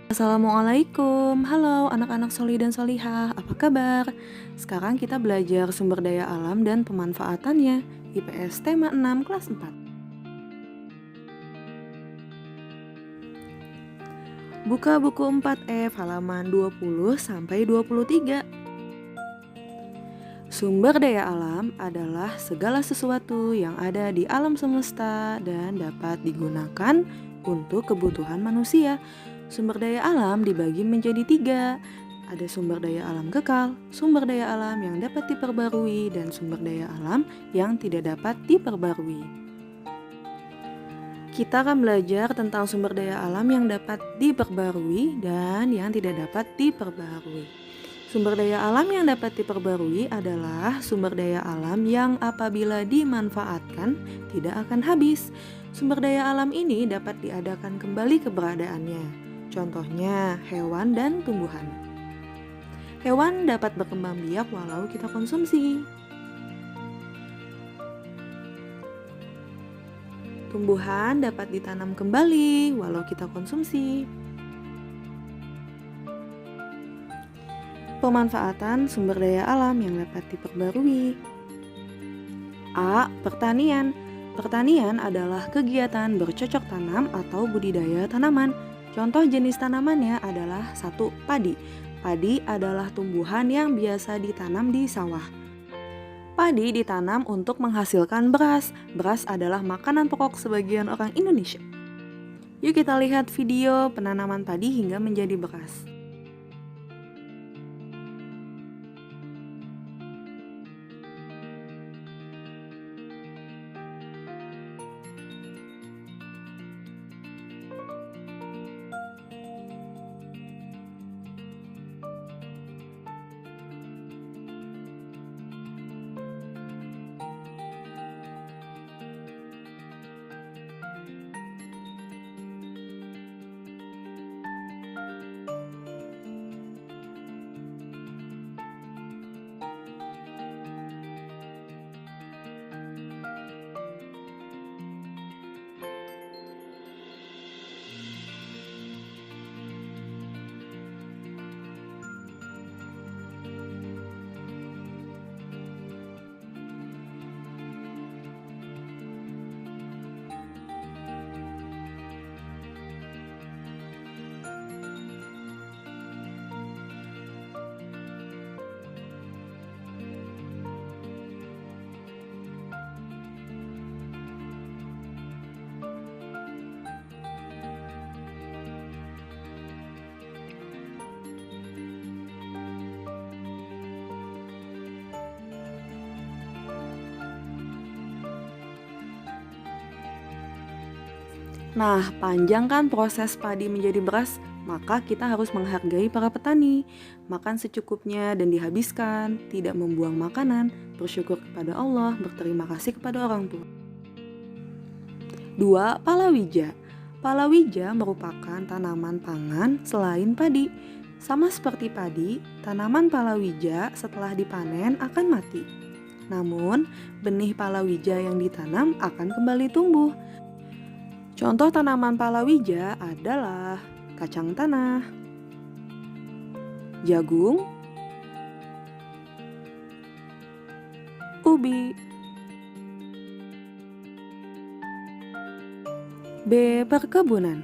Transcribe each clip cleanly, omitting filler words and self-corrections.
Assalamualaikum, halo anak-anak soli dan solihah, apa kabar? Sekarang kita belajar sumber daya alam dan pemanfaatannya, IPS tema 6 kelas 4. Buka buku 4F halaman 20-23. Sumber daya alam adalah segala sesuatu yang ada di alam semesta dan dapat digunakan untuk kebutuhan manusia. Sumber daya alam dibagi menjadi 3. Ada sumber daya alam kekal, sumber daya alam yang dapat diperbarui, dan sumber daya alam yang tidak dapat diperbarui. Kita akan belajar tentang sumber daya alam yang dapat diperbarui dan yang tidak dapat diperbarui. Sumber daya alam yang dapat diperbarui adalah sumber daya alam yang apabila dimanfaatkan tidak akan habis. Sumber daya alam ini dapat diadakan kembali keberadaannya. Contohnya hewan dan tumbuhan. Hewan dapat berkembang biak walau kita konsumsi. Tumbuhan dapat ditanam kembali walau kita konsumsi. Pemanfaatan sumber daya alam yang dapat diperbarui. A. Pertanian. Pertanian adalah kegiatan bercocok tanam atau budidaya tanaman. Contoh jenis tanamannya adalah 1. Padi. Padi adalah tumbuhan yang biasa ditanam di sawah. Padi ditanam untuk menghasilkan beras. Beras adalah makanan pokok sebagian orang Indonesia. Yuk kita lihat video penanaman padi hingga menjadi beras. Nah, panjang kan proses padi menjadi beras, maka kita harus menghargai para petani. Makan secukupnya dan dihabiskan, tidak membuang makanan, bersyukur kepada Allah, berterima kasih kepada orang tua. 2. Palawija. Palawija merupakan tanaman pangan selain padi. Sama seperti padi, tanaman palawija setelah dipanen akan mati. Namun, benih palawija yang ditanam akan kembali tumbuh. Contoh tanaman palawija adalah kacang tanah, jagung, ubi. B. Perkebunan.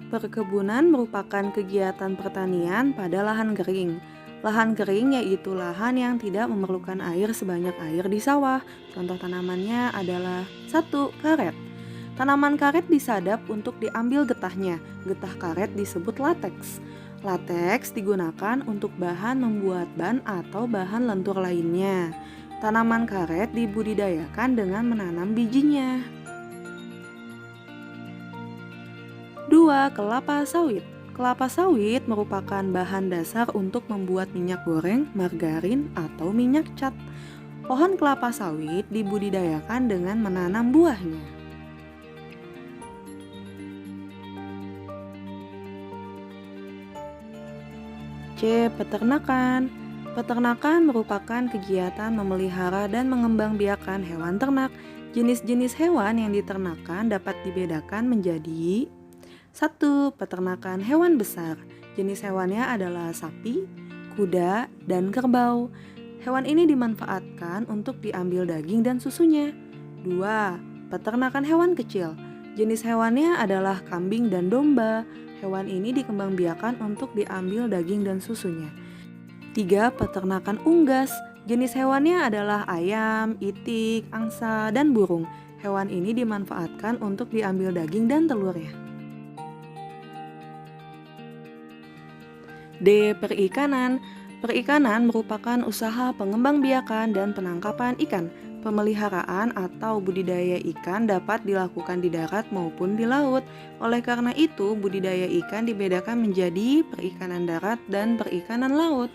Perkebunan merupakan kegiatan pertanian pada lahan kering. Lahan kering yaitu lahan yang tidak memerlukan air sebanyak air di sawah. Contoh tanamannya adalah 1. Karet. Tanaman karet disadap untuk diambil getahnya. Getah karet disebut lateks. Lateks digunakan untuk bahan membuat ban atau bahan lentur lainnya. Tanaman karet dibudidayakan dengan menanam bijinya. 2. Kelapa sawit. Kelapa sawit merupakan bahan dasar untuk membuat minyak goreng, margarin, atau minyak cat. Pohon kelapa sawit dibudidayakan dengan menanam buahnya. C. Peternakan. Peternakan merupakan kegiatan memelihara dan mengembangbiakan hewan ternak. Jenis-jenis hewan yang diternakan dapat dibedakan menjadi 1. Peternakan hewan besar. Jenis hewannya adalah sapi, kuda, dan kerbau. Hewan ini dimanfaatkan untuk diambil daging dan susunya. 2. Peternakan hewan kecil. Jenis hewannya adalah kambing dan domba. Hewan ini dikembangbiakan untuk diambil daging dan susunya. 3. Peternakan unggas. Jenis hewannya adalah ayam, itik, angsa, dan burung. Hewan ini dimanfaatkan untuk diambil daging dan telurnya. D. Perikanan. Perikanan merupakan usaha pengembangbiakan dan penangkapan ikan. Pemeliharaan atau budidaya ikan dapat dilakukan di darat maupun di laut. Oleh karena itu, budidaya ikan dibedakan menjadi perikanan darat dan perikanan laut.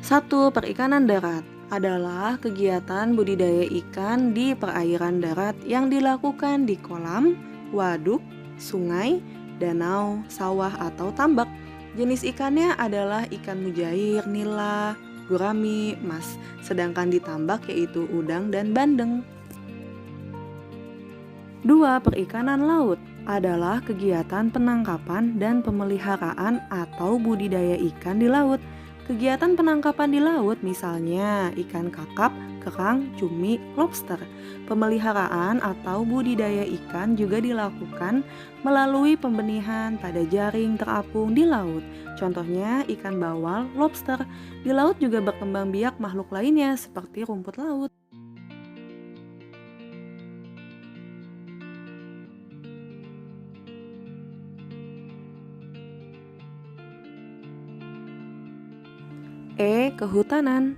1. Perikanan darat adalah kegiatan budidaya ikan di perairan darat yang dilakukan di kolam, waduk, sungai, danau, sawah, atau tambak. Jenis ikannya adalah ikan mujair, nila, gurami, mas, sedangkan di tambak yaitu udang dan bandeng. 2. Perikanan laut adalah kegiatan penangkapan dan pemeliharaan atau budidaya ikan di laut. Kegiatan penangkapan di laut misalnya ikan kakap, kerang, cumi, lobster. Pemeliharaan atau budidaya ikan juga dilakukan melalui pembenihan pada jaring terapung di laut. Contohnya ikan bawal, lobster. Di laut juga berkembang biak makhluk lainnya seperti rumput laut. E. Kehutanan.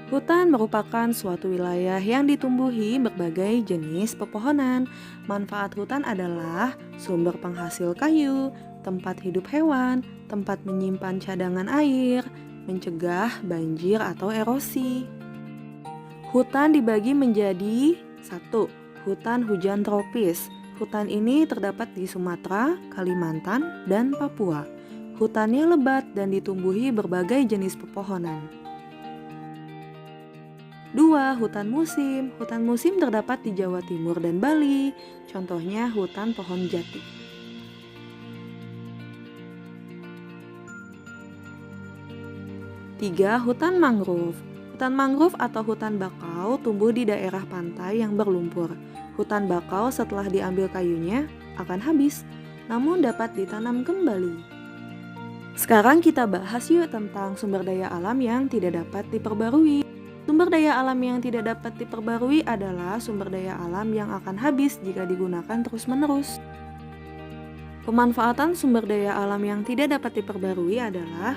Hutan merupakan suatu wilayah yang ditumbuhi berbagai jenis pepohonan. Manfaat hutan adalah sumber penghasil kayu, tempat hidup hewan, tempat menyimpan cadangan air, mencegah banjir atau erosi. Hutan dibagi menjadi 1. Hutan hujan tropis. Hutan ini terdapat di Sumatera, Kalimantan, dan Papua. Hutannya lebat dan ditumbuhi berbagai jenis pepohonan. 2. Hutan musim. Hutan musim terdapat di Jawa Timur dan Bali. Contohnya hutan pohon jati. 3. Hutan mangrove. Hutan mangrove atau hutan bakau tumbuh di daerah pantai yang berlumpur. Hutan bakau setelah diambil kayunya akan habis, namun dapat ditanam kembali. Sekarang kita bahas yuk tentang sumber daya alam yang tidak dapat diperbarui. Sumber daya alam yang tidak dapat diperbarui adalah sumber daya alam yang akan habis jika digunakan terus-menerus. Pemanfaatan sumber daya alam yang tidak dapat diperbarui adalah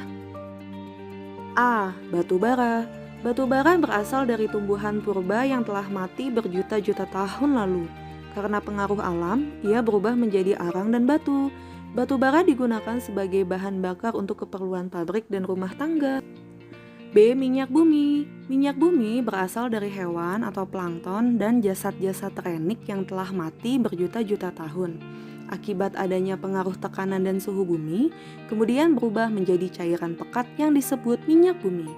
A. Batu bara. Batu bara berasal dari tumbuhan purba yang telah mati berjuta-juta tahun lalu. Karena pengaruh alam, ia berubah menjadi arang dan batu. Batu bara digunakan sebagai bahan bakar untuk keperluan pabrik dan rumah tangga. B. Minyak bumi. Minyak bumi berasal dari hewan atau plankton dan jasad-jasad renik yang telah mati berjuta-juta tahun. Akibat adanya pengaruh tekanan dan suhu bumi, kemudian berubah menjadi cairan pekat yang disebut minyak bumi.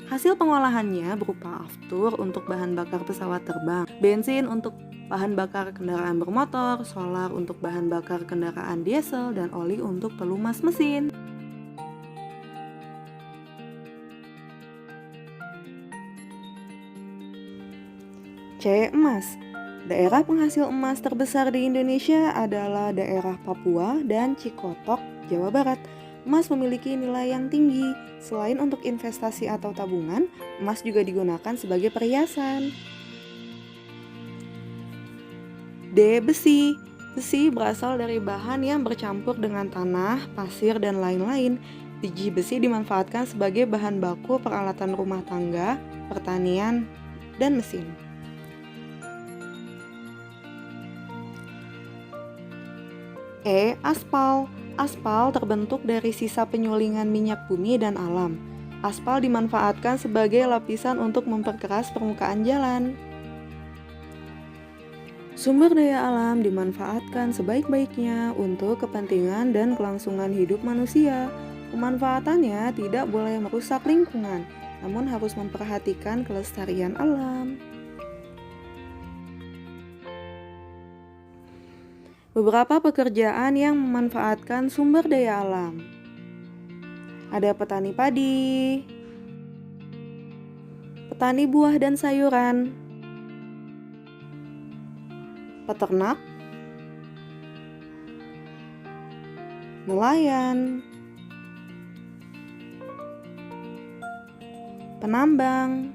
Hasil pengolahannya berupa aftur untuk bahan bakar pesawat terbang, bensin untuk bahan bakar kendaraan bermotor, solar untuk bahan bakar kendaraan diesel, dan oli untuk pelumas mesin. C. Emas. Daerah penghasil emas terbesar di Indonesia adalah daerah Papua dan Cikotok, Jawa Barat. Emas memiliki nilai yang tinggi. Selain untuk investasi atau tabungan, emas juga digunakan sebagai perhiasan. D. Besi. Besi berasal dari bahan yang bercampur dengan tanah, pasir, dan lain-lain. Biji besi dimanfaatkan sebagai bahan baku peralatan rumah tangga, pertanian, dan mesin. E. Aspal. Aspal terbentuk dari sisa penyulingan minyak bumi dan alam. Aspal dimanfaatkan sebagai lapisan untuk memperkeras permukaan jalan. Sumber daya alam dimanfaatkan sebaik-baiknya untuk kepentingan dan kelangsungan hidup manusia. Pemanfaatannya tidak boleh merusak lingkungan, namun harus memperhatikan kelestarian alam. Beberapa pekerjaan yang memanfaatkan sumber daya alam. Ada petani padi, petani buah dan sayuran, peternak, nelayan, penambang,